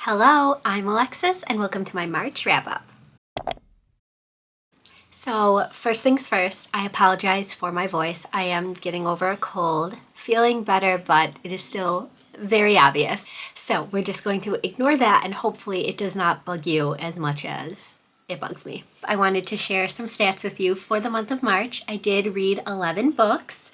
Hello, I'm Alexis and welcome to my March wrap-up. So first things first, I apologize for my voice. I am getting over a cold, feeling better, but it is still very obvious. So we're just going to ignore that and hopefully it does not bug you as much as it bugs me. I wanted to share some stats with you for the month of March. I did read 11 books.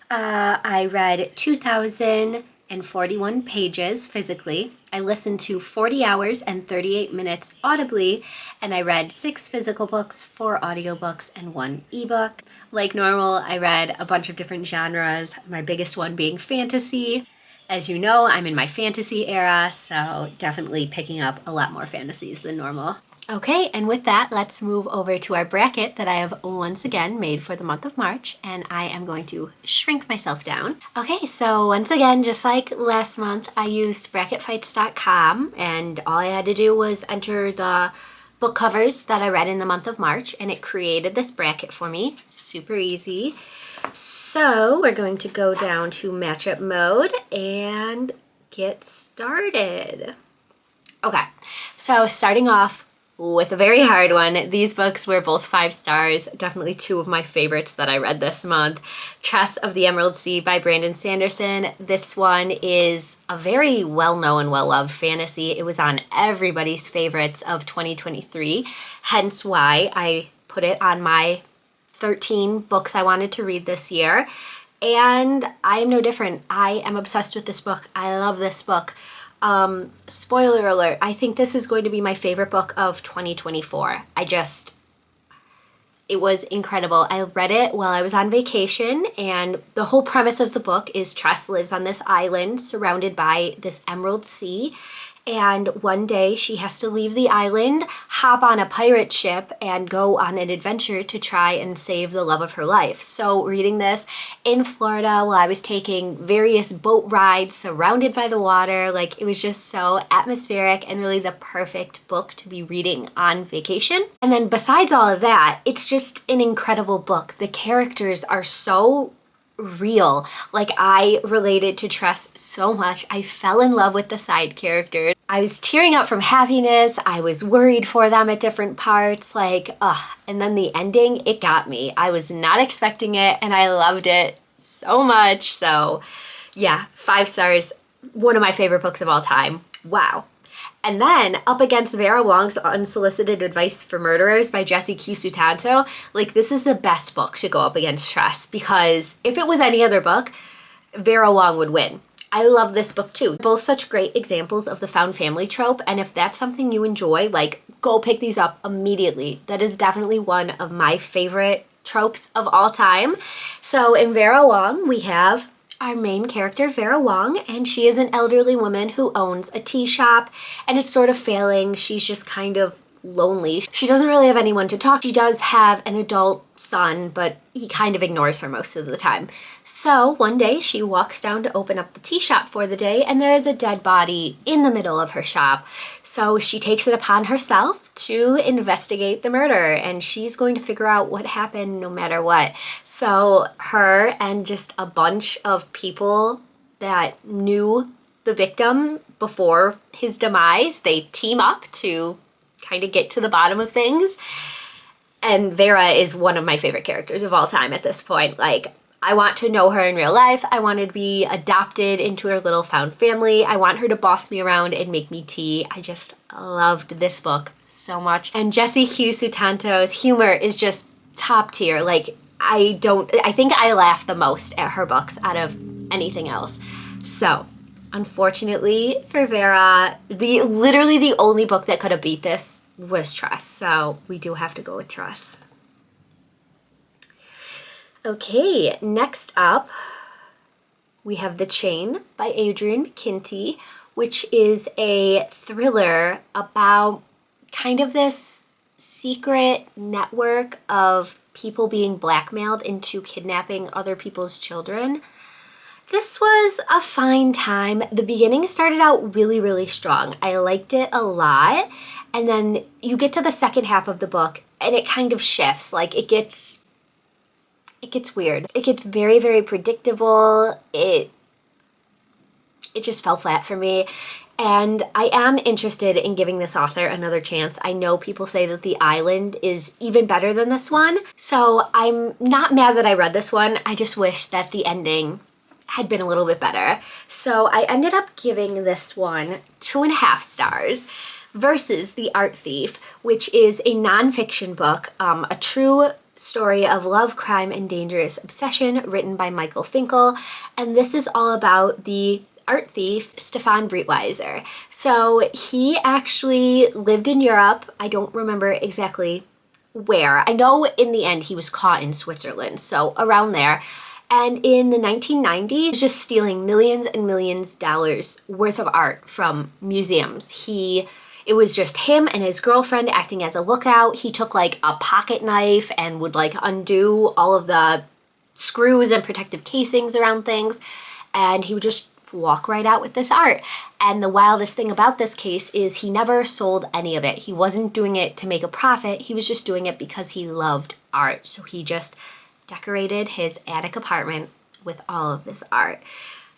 I read 2,041 pages physically. I listened to 40 hours and 38 minutes audibly, and I read 6 physical books, 4 audiobooks, and 1 ebook. Like normal, I read a bunch of different genres, my biggest one being fantasy. As you know, I'm in my fantasy era, so definitely picking up a lot more fantasies than normal. Okay, and with that, let's move over to our bracket that I have once again made for the month of March, and I am going to shrink myself down. Okay, so once again, just like last month, I used bracketfights.com, and all I had to do was enter the book covers that I read in the month of March, and it created this bracket for me. Super easy. So we're going to go down to matchup mode and get started. Okay, so starting off with a very hard one. These books were both 5 stars, definitely 2 of my favorites that I read this month. Tress of the Emerald Sea by Brandon Sanderson. This one is a very well-known, well-loved fantasy. It was on everybody's favorites of 2023, hence why I put it on my 13 books I wanted to read this year. And I am no different. I am obsessed with this book. I love this book. Spoiler alert, I think this is going to be my favorite book of 2024. It was incredible. I read it while I was on vacation, and the whole premise of the book is Tress lives on this island surrounded by this emerald sea. And one day she has to leave the island, hop on a pirate ship, and go on an adventure to try and save the love of her life. So reading this in Florida while I was taking various boat rides surrounded by the water, like it was just so atmospheric and really the perfect book to be reading on vacation. And then besides all of that, it's just an incredible book. The characters are so real. Like, I related to Tress so much. I fell in love with the side characters. I was tearing up from happiness. I was worried for them at different parts. And then the ending, it got me. I was not expecting it and I loved it so much. So yeah, 5 stars. One of my favorite books of all time. Wow. And then up against Vera Wong's Unsolicited Advice for Murderers by Jesse Q. Sutanto, like, this is the best book to go up against Tress, because if it was any other book, Vera Wong would win. I love this book too. Both such great examples of the found family trope, and if that's something you enjoy, like, go pick these up immediately. That is definitely one of my favorite tropes of all time. So in Vera Wong, we have our main character, Vera Wong, and she is an elderly woman who owns a tea shop, and it's sort of failing. She's just kind of lonely. She doesn't really have anyone to talk to. She does have an adult son, but he kind of ignores her most of the time. So one day she walks down to open up the tea shop for the day, and there is a dead body in the middle of her shop. So she takes it upon herself to investigate the murder, and she's going to figure out what happened no matter what. So her and just a bunch of people that knew the victim before his demise, they team up to kind of get to the bottom of things. And Vera is one of my favorite characters of all time at this point. Like, I want to know her in real life. I want to be adopted into her little found family. I want her to boss me around and make me tea. I just loved this book so much. And Jesse Q. Sutanto's humor is just top tier. Like, I think I laugh the most at her books out of anything else. So unfortunately for Vera, literally the only book that could have beat this was Tress. So we do have to go with Tress. Okay, next up, we have The Chain by Adrian McKinty, which is a thriller about kind of this secret network of people being blackmailed into kidnapping other people's children. This was a fine time. The beginning started out really, really strong. I liked it a lot. And then you get to the second half of the book and it kind of shifts. Like, it gets weird. It gets very, very predictable. It just fell flat for me. And I am interested in giving this author another chance. I know people say that The Island is even better than this one, so I'm not mad that I read this one. I just wish that the ending had been a little bit better. So I ended up giving this one 2.5 stars versus The Art Thief, which is a nonfiction book, a true story of love, crime, and dangerous obsession written by Michael Finkel. And this is all about the art thief, Stefan Breitweiser. So he actually lived in Europe. I don't remember exactly where. I know in the end he was caught in Switzerland, so around there. And in the 1990s, just stealing millions and millions of dollars worth of art from museums. It was just him and his girlfriend acting as a lookout. He took like a pocket knife and would like undo all of the screws and protective casings around things. And he would just walk right out with this art. And the wildest thing about this case is he never sold any of it. He wasn't doing it to make a profit. He was just doing it because he loved art. So he just decorated his attic apartment with all of this art.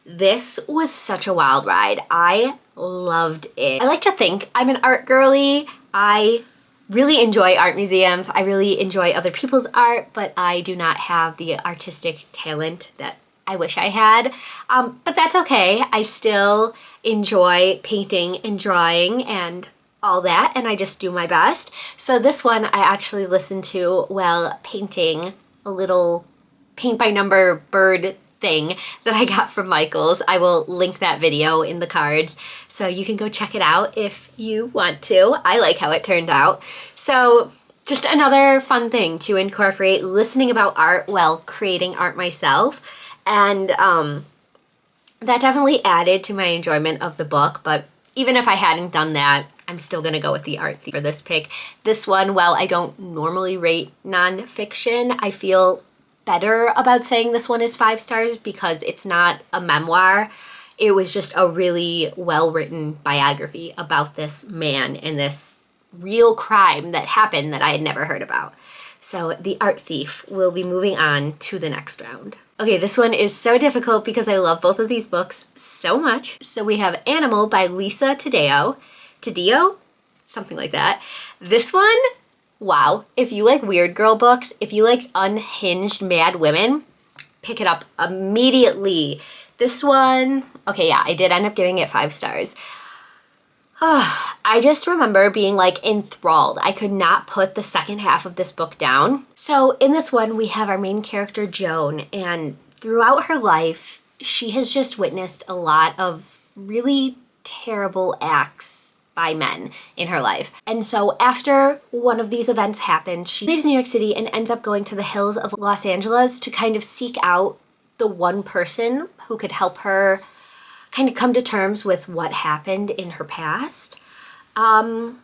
This was such a wild ride. I loved it. I like to think I'm an art girly. I really enjoy art museums. I really enjoy other people's art, but I do not have the artistic talent that I wish I had. But that's okay. I still enjoy painting and drawing and all that, and I just do my best. So this one I actually listened to while painting a little paint by number bird thing that I got from Michaels. I will link that video in the cards so you can go check it out if you want to. I like how it turned out. So just another fun thing to incorporate listening about art while creating art myself. And that definitely added to my enjoyment of the book. But even if I hadn't done that, I'm still going to go with The Art Thief for this pick. This one, while I don't normally rate nonfiction, I feel better about saying this one is 5 stars because it's not a memoir. It was just a really well-written biography about this man and this real crime that happened that I had never heard about. So The Art Thief will be moving on to the next round. Okay, this one is so difficult because I love both of these books so much. So we have Animal by Lisa Taddeo, something like that. This one, wow. If you like weird girl books, if you like unhinged mad women, pick it up immediately. This one, okay, yeah, I did end up giving it 5 stars. I just remember being like enthralled. I could not put the second half of this book down. So in this one, we have our main character, Joan, and throughout her life, she has just witnessed a lot of really terrible acts by men in her life. And so after one of these events happened, she leaves New York City and ends up going to the hills of Los Angeles to kind of seek out the one person who could help her kind of come to terms with what happened in her past. And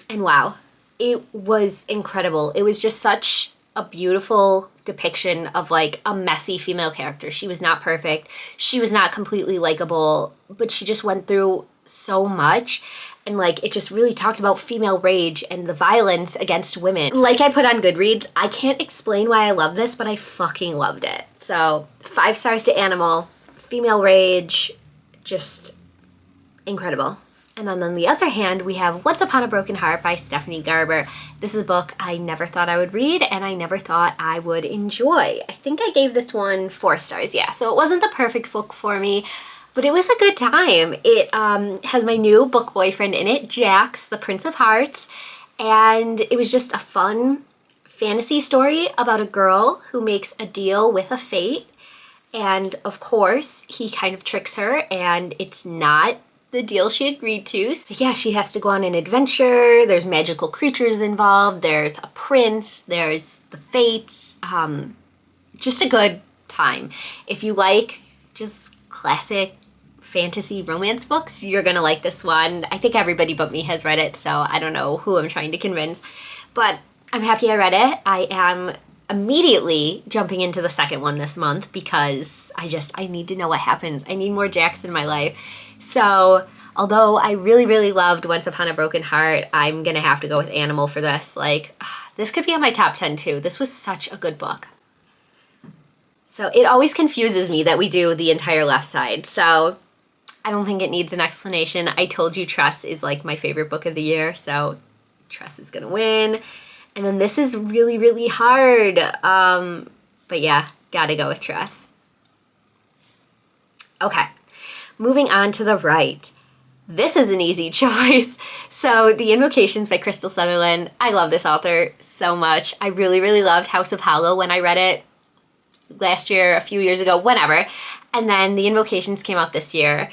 wow, it was incredible. It was just such a beautiful depiction of like a messy female character. She was not perfect. She was not completely likable, but she just went through so much. And like, it just really talked about female rage and the violence against women. Like I put on Goodreads, I can't explain why I love this, but I fucking loved it. So 5 stars to Animal, female rage, just incredible. And then on the other hand, we have Once Upon a Broken Heart by Stephanie Garber. This is a book I never thought I would read and I never thought I would enjoy. I think I gave this one 4 stars, yeah. So it wasn't the perfect book for me, but it was a good time. It has my new book boyfriend in it, Jax, the Prince of Hearts. And it was just a fun fantasy story about a girl who makes a deal with a fate. And of course, he kind of tricks her and it's not the deal she agreed to. So yeah, she has to go on an adventure. There's magical creatures involved. There's a prince. There's the fates. Just a good time. If you like just classic fantasy romance books, you're gonna like this one. I think everybody but me has read it, so I don't know who I'm trying to convince. But I'm happy I read it. I am immediately jumping into the second one this month because I need to know what happens. I need more Jax in my life. So although I really, really loved Once Upon a Broken Heart, I'm gonna have to go with Animal for this. Like, this could be on my top 10 too. This was such a good book. So it always confuses me that we do the entire left side. So I don't think it needs an explanation. I told you Tress is like my favorite book of the year, so Tress is gonna win. And then this is really, really hard. But yeah, gotta go with Tress. Okay, moving on to the right. This is an easy choice. So The Invocations by Crystal Sutherland. I love this author so much. I really, really loved House of Hollow when I read it last year, a few years ago, whenever. And then The Invocations came out this year.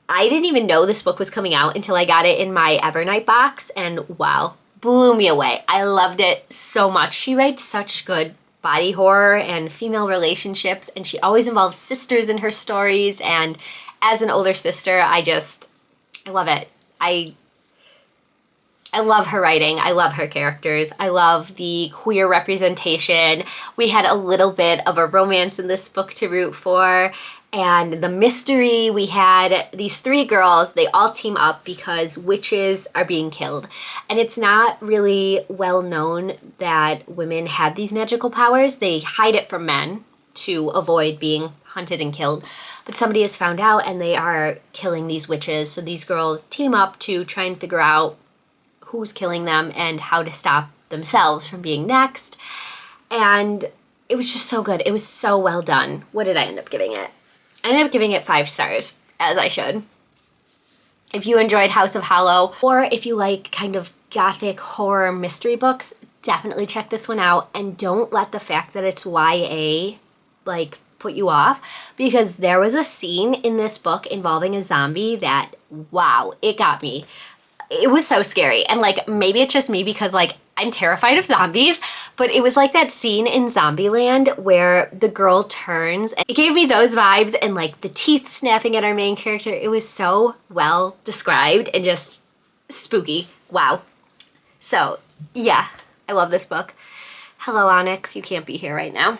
I didn't even know this book was coming out until I got it in my Evernight box, and wow, blew me away. I loved it so much. She writes such good body horror and female relationships, and she always involves sisters in her stories, and as an older sister, I love it. I love her writing. I love her characters. I love the queer representation. We had a little bit of a romance in this book to root for. And the mystery, we had these three girls, they all team up because witches are being killed. And it's not really well known that women have these magical powers. They hide it from men to avoid being hunted and killed. But somebody has found out and they are killing these witches. So these girls team up to try and figure out who's killing them and how to stop themselves from being next. And it was just so good. It was so well done. What did I end up giving it? I ended up giving it 5 stars, as I should. If you enjoyed House of Hollow, or if you like kind of gothic horror mystery books, definitely check this one out. And don't let the fact that it's YA, like, put you off, because there was a scene in this book involving a zombie that, wow, it got me. It was so scary. And like, maybe it's just me because like I'm terrified of zombies, but it was like that scene in Zombieland where the girl turns. It gave me those vibes, and like the teeth snapping at our main character. It was so well described and just spooky. Wow. So yeah, I love this book. Hello, Onyx. You can't be here right now.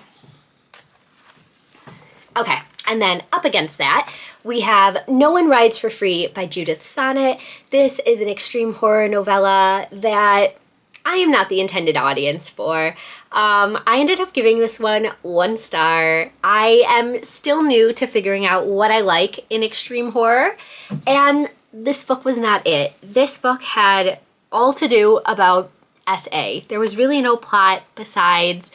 Okay, and then up against that, we have No One Rides for Free by Judith Sonnet. This is an extreme horror novella that I am not the intended audience for. I ended up giving this one 1 star. I am still new to figuring out what I like in extreme horror, and this book was not it. This book had all to do about SA. There was really no plot besides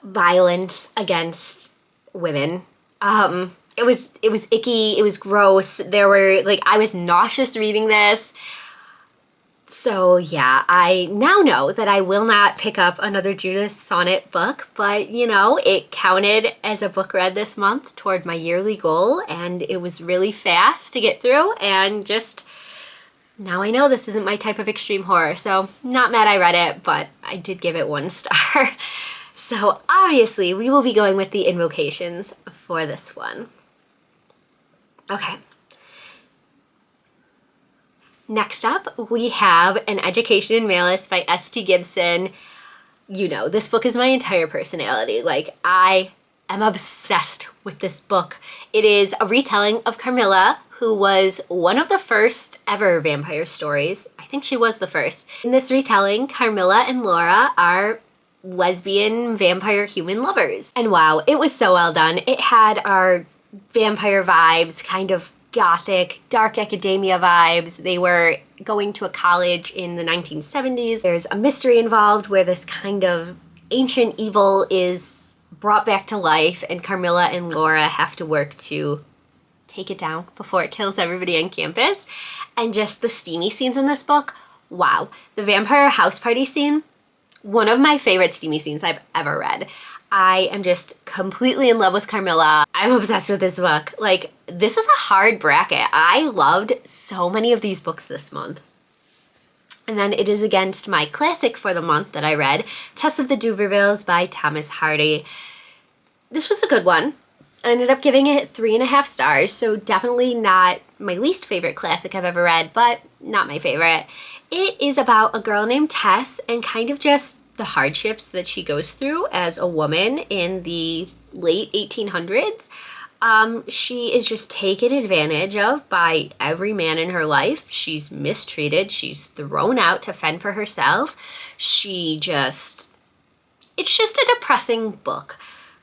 violence against women. It was icky, it was gross. There were, like, I was nauseous reading this. So yeah, I now know that I will not pick up another Judith Sonnet book, but you know, it counted as a book read this month toward my yearly goal, and it was really fast to get through, and just now I know this isn't my type of extreme horror, so not mad I read it, but I did give it 1 star. So obviously we will be going with The Invocations for this one. Okay. Next up, we have An Education in Malice by S.T. Gibson. You know, this book is my entire personality. Like, I am obsessed with this book. It is a retelling of Carmilla, who was one of the first ever vampire stories. I think she was the first. In this retelling, Carmilla and Laura are lesbian vampire human lovers. And wow, it was so well done. It had our vampire vibes, kind of gothic, dark academia vibes. They were going to a college in the 1970s. There's a mystery involved where this kind of ancient evil is brought back to life, and Carmilla and Laura have to work to take it down before it kills everybody on campus. And just the steamy scenes in this book, wow. The vampire house party scene, one of my favorite steamy scenes I've ever read. I am just completely in love with Carmilla. I'm obsessed with this book. Like, this is a hard bracket. I loved so many of these books this month. And then it is against my classic for the month that I read, Tess of the D'Urbervilles by Thomas Hardy. This was a good one. I ended up giving it 3.5 stars, so definitely not my least favorite classic I've ever read, but not my favorite. It is about a girl named Tess and kind of just the hardships that she goes through as a woman in the late 1800s. She is just taken advantage of by every man in her life. She's mistreated. She's thrown out to fend for herself. It's just a depressing book.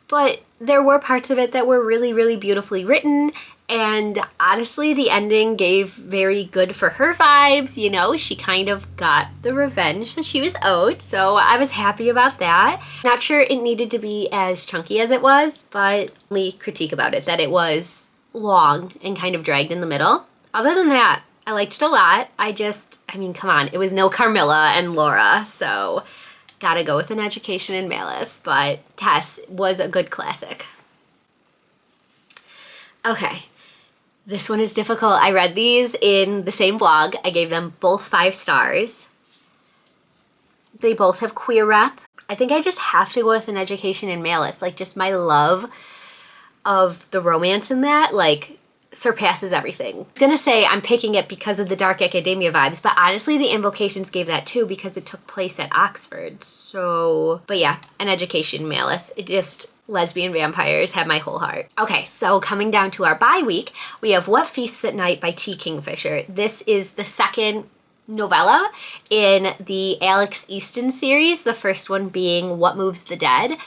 But there were parts of it that were really, really beautifully written, And honestly, the ending gave very good for her vibes. You know, she kind of got the revenge that she was owed. So I was happy about that. Not sure it needed to be as chunky as it was, but only critique about it that it was long and kind of dragged in the middle. Other than that, I liked it a lot. I mean, come on, it was no Carmilla and Laura, so gotta go with An Education in Malice, but Tess was a good classic. Okay, this one is difficult. I read these in the same vlog. I gave them both 5 stars. They both have queer rep. I think I just have to go with An Education in Malice. Like, just my love of the romance in that, like, surpasses everything. I was gonna say I'm picking it because of the dark academia vibes, but honestly the Invocations gave that too because it took place at Oxford. So, but yeah, An Education in Malice. It just, lesbian vampires have my whole heart. Okay, so coming down to our bye week, we have What Feasts at Night by T. Kingfisher. This is the second novella in the Alex Easton series, the first one being What Moves the Dead.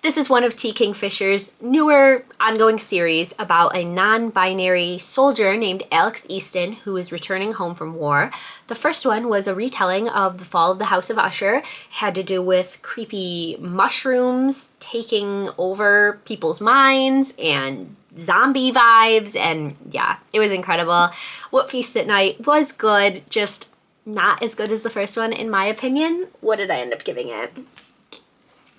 This is one of T. Kingfisher's newer ongoing series about a non-binary soldier named Alex Easton who is returning home from war. The first one was a retelling of the fall of the House of Usher. It had to do with creepy mushrooms taking over people's minds and zombie vibes, and yeah, it was incredible. What Feasts at Night was good, just not as good as the first one in my opinion. What did I end up giving it?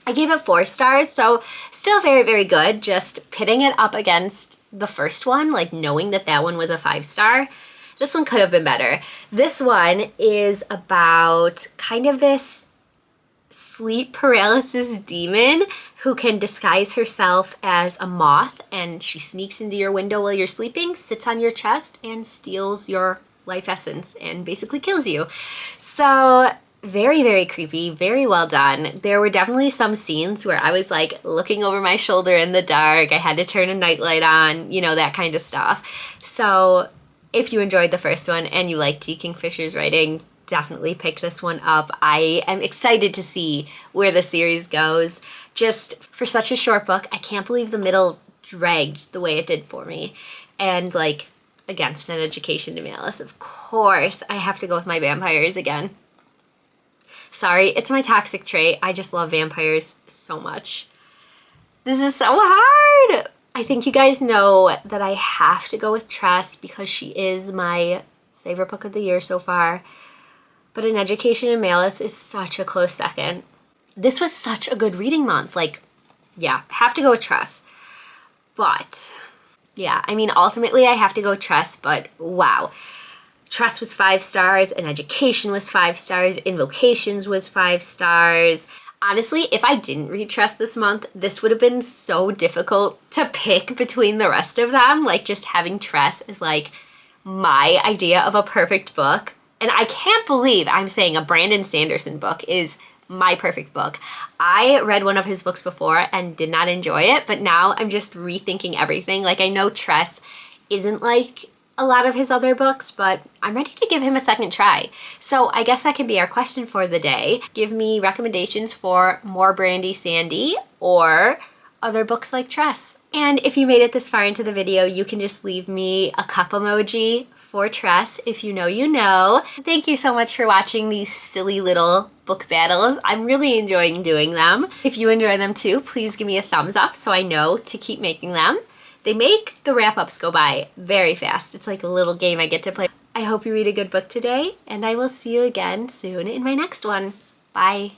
I gave it 4 stars, so still very, very good. Just pitting it up against the first one, like knowing that that one was a 5-star, this one could have been better. This one is about kind of this sleep paralysis demon who can disguise herself as a moth, and she sneaks into your window while you're sleeping, sits on your chest, and steals your life essence and basically kills you. So very, very creepy, very well done. There were definitely some scenes where I was like looking over my shoulder in the dark. I had to turn a nightlight on, you know, that kind of stuff. So if you enjoyed the first one and you like T. Kingfisher's writing, definitely pick this one up. I am excited to see where the series goes. Just for such a short book, I can't believe the middle dragged the way it did for me. And like, against An Education in Malice, of course, I have to go with my vampires again. Sorry, it's my toxic trait. I just love vampires so much. This is so hard. I think you guys know that I have to go with Tress because she is my favorite book of the year so far. But An Education in Malice is such a close second. This was such a good reading month. Like, yeah, have to go with Tress. But, yeah, I mean, ultimately I have to go with Tress, but wow. Tress was 5 stars, An Education was 5 stars, Invocations was 5 stars. Honestly, if I didn't read Tress this month, this would have been so difficult to pick between the rest of them. Like, just having Tress is like my idea of a perfect book. And I can't believe I'm saying a Brandon Sanderson book is my perfect book. I read one of his books before and did not enjoy it, but now I'm just rethinking everything. Like, I know Tress isn't like a lot of his other books, but I'm ready to give him a second try. So I guess that could be our question for the day. Give me recommendations for more Brandy Sandy or other books like Tress. And if you made it this far into the video, you can just leave me a cup emoji for Tress. If you know, you know. Thank you so much for watching these silly little book battles. I'm really enjoying doing them. If you enjoy them too, please give me a thumbs up so I know to keep making them. They make the wrap-ups go by very fast. It's like a little game I get to play. I hope you read a good book today, and I will see you again soon in my next one. Bye.